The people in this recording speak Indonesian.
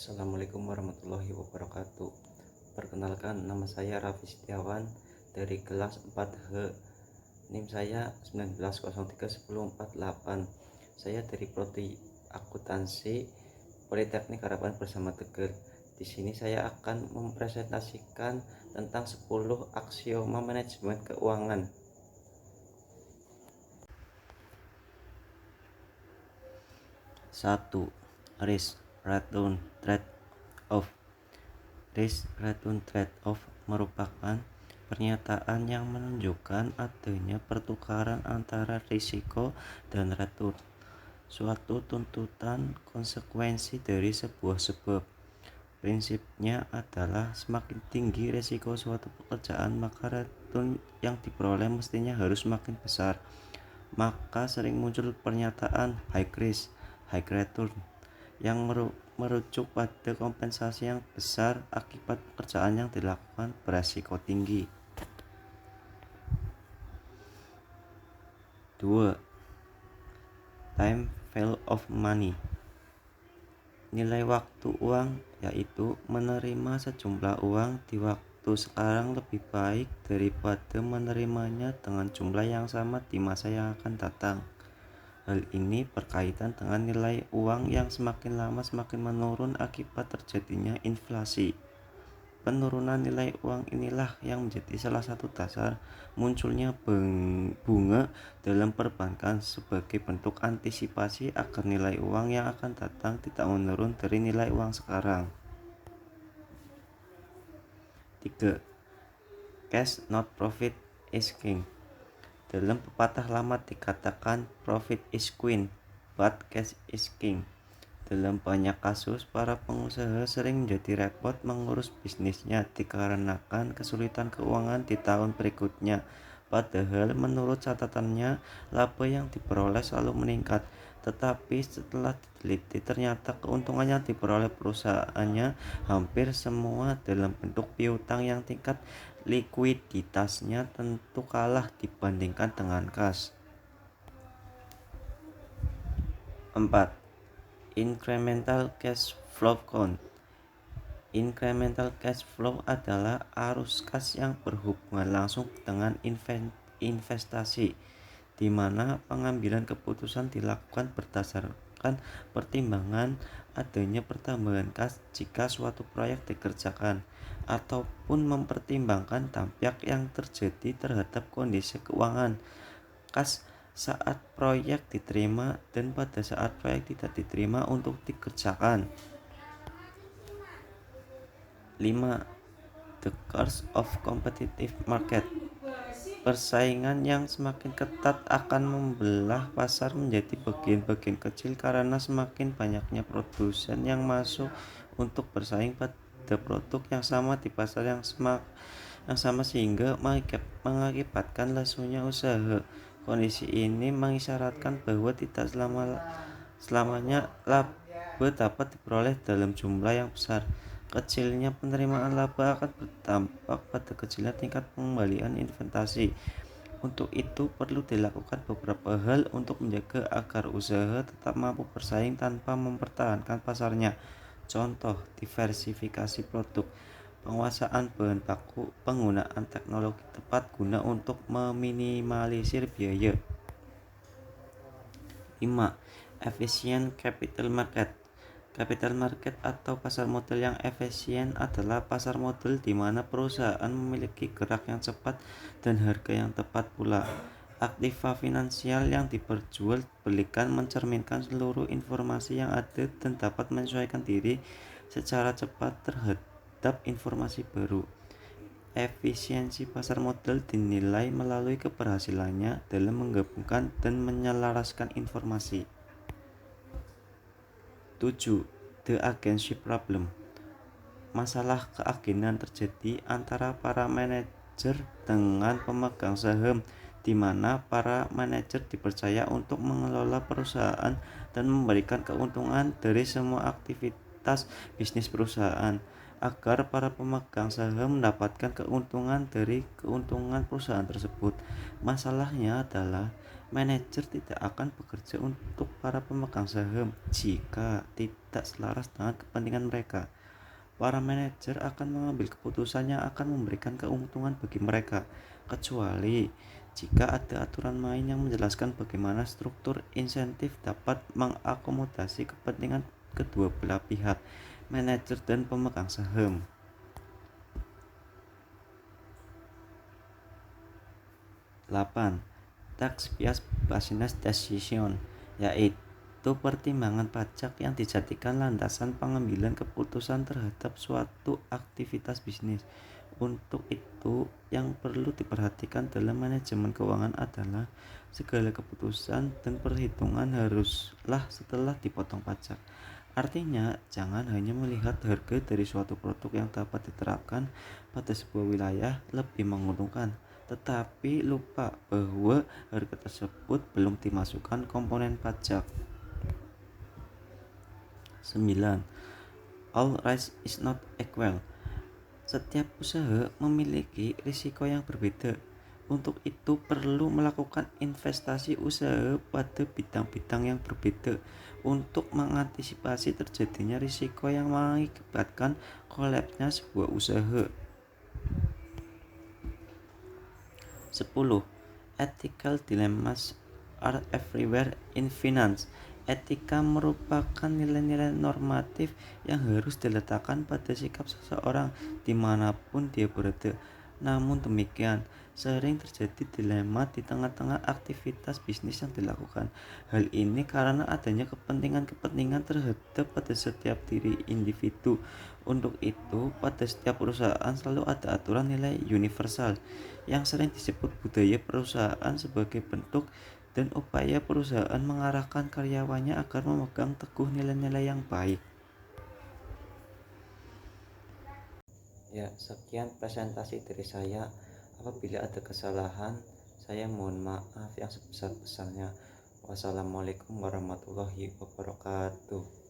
Assalamualaikum warahmatullahi wabarakatuh. Perkenalkan, nama saya Raffi Setiawan dari kelas 4H. NIM saya 19031048. Saya dari Prodi Akuntansi Politeknik Harapan Bersama Tegar. Di sini saya akan mempresentasikan tentang 10 aksioma manajemen keuangan. 1. Risk Return Trade-off. Risk Return Trade-off merupakan pernyataan yang menunjukkan adanya pertukaran antara risiko dan return, suatu tuntutan konsekuensi dari sebuah sebab. Prinsipnya adalah semakin tinggi risiko suatu pekerjaan, maka return yang diperoleh mestinya harus semakin besar. Maka sering muncul pernyataan high risk, high return yang merujuk pada kompensasi yang besar akibat pekerjaan yang dilakukan beresiko tinggi. 2. Time value of money. Nilai waktu uang, yaitu menerima sejumlah uang di waktu sekarang lebih baik daripada menerimanya dengan jumlah yang sama di masa yang akan datang. Hal ini berkaitan dengan nilai uang yang semakin lama semakin menurun akibat terjadinya inflasi. Penurunan nilai uang inilah yang menjadi salah satu dasar munculnya bunga dalam perbankan sebagai bentuk antisipasi agar nilai uang yang akan datang tidak menurun dari nilai uang sekarang. 3. Cash not profit is king. Dalam pepatah lama dikatakan profit is queen, but cash is king. Dalam banyak kasus, para pengusaha sering menjadi repot mengurus bisnisnya dikarenakan kesulitan keuangan di tahun berikutnya. Padahal menurut catatannya, laba yang diperoleh selalu meningkat. Tetapi setelah diteliti, ternyata keuntungan yang diperoleh perusahaannya hampir semua dalam bentuk piutang yang tingkat likuiditasnya tentu kalah dibandingkan dengan kas. 4. Incremental cash flow count. Incremental cash flow adalah arus kas yang berhubungan langsung dengan investasi, di mana pengambilan keputusan dilakukan berdasarkan pertimbangan adanya pertambahan kas jika suatu proyek dikerjakan, ataupun mempertimbangkan dampak yang terjadi terhadap kondisi keuangan kas saat proyek diterima dan pada saat proyek tidak diterima untuk dikerjakan. 5. The course of competitive market. Persaingan yang semakin ketat akan membelah pasar menjadi bagian-bagian kecil karena semakin banyaknya produsen yang masuk untuk bersaing pada produk yang sama di pasar yang sama sehingga mengakibatkan lesunya usaha. Kondisi ini mengisyaratkan bahwa tidak selamanya laba dapat diperoleh dalam jumlah yang besar. Kecilnya penerimaan laba akan berdampak pada kecilnya tingkat pengembalian investasi. Untuk itu perlu dilakukan beberapa hal untuk menjaga agar usaha tetap mampu bersaing tanpa mempertahankan pasarnya. Contoh, diversifikasi produk, penguasaan bahan baku, penggunaan teknologi tepat guna untuk meminimalisir biaya. 5. Efficient capital market. Capital market atau pasar modal yang efisien adalah pasar modal di mana perusahaan memiliki gerak yang cepat dan harga yang tepat pula. Aktiva finansial yang diperjualbelikan mencerminkan seluruh informasi yang ada dan dapat menyesuaikan diri secara cepat terhadap informasi baru. Efisiensi pasar modal dinilai melalui keberhasilannya dalam menggabungkan dan menyelaraskan informasi. 7. The agency problem. Masalah keagenan terjadi antara para manajer dengan pemegang saham, di mana para manajer dipercaya untuk mengelola perusahaan dan memberikan keuntungan dari semua aktivitas bisnis perusahaan, agar para pemegang saham mendapatkan keuntungan dari keuntungan perusahaan tersebut. Masalahnya adalah Manajer tidak akan bekerja untuk para pemegang saham jika tidak selaras dengan kepentingan mereka. Para manajer akan mengambil keputusan yang akan memberikan keuntungan bagi mereka, kecuali jika ada aturan main yang menjelaskan bagaimana struktur insentif dapat mengakomodasi kepentingan kedua belah pihak, manajer dan pemegang saham. 8. Tax business decision, yaitu pertimbangan pajak yang dijadikan landasan pengambilan keputusan terhadap suatu aktivitas bisnis. Untuk itu, yang perlu diperhatikan dalam manajemen keuangan adalah segala keputusan dan perhitungan haruslah setelah dipotong pajak. Artinya, jangan hanya melihat harga dari suatu produk yang dapat diterapkan pada sebuah wilayah lebih menguntungkan, tetapi lupa bahwa harga tersebut belum dimasukkan komponen pajak. 9. All risk is not equal. Setiap usaha memiliki risiko yang berbeda. Untuk itu perlu melakukan investasi usaha pada bidang-bidang yang berbeda untuk mengantisipasi terjadinya risiko yang mengakibatkan kolapsnya sebuah usaha. 10. Ethical dilemmas are everywhere in finance. Etika merupakan nilai-nilai normatif yang harus diletakkan pada sikap seseorang dimanapun dia berada. Namun demikian, sering terjadi dilema di tengah-tengah aktivitas bisnis yang dilakukan. Hal ini karena adanya kepentingan-kepentingan terhadap pada setiap diri individu. Untuk itu, pada setiap perusahaan selalu ada aturan nilai universal yang sering disebut budaya perusahaan sebagai bentuk dan upaya perusahaan mengarahkan karyawannya agar memegang teguh nilai-nilai yang baik. Ya, sekian presentasi dari saya. Apabila ada kesalahan, saya mohon maaf yang sebesar-besarnya. Wassalamualaikum warahmatullahi wabarakatuh.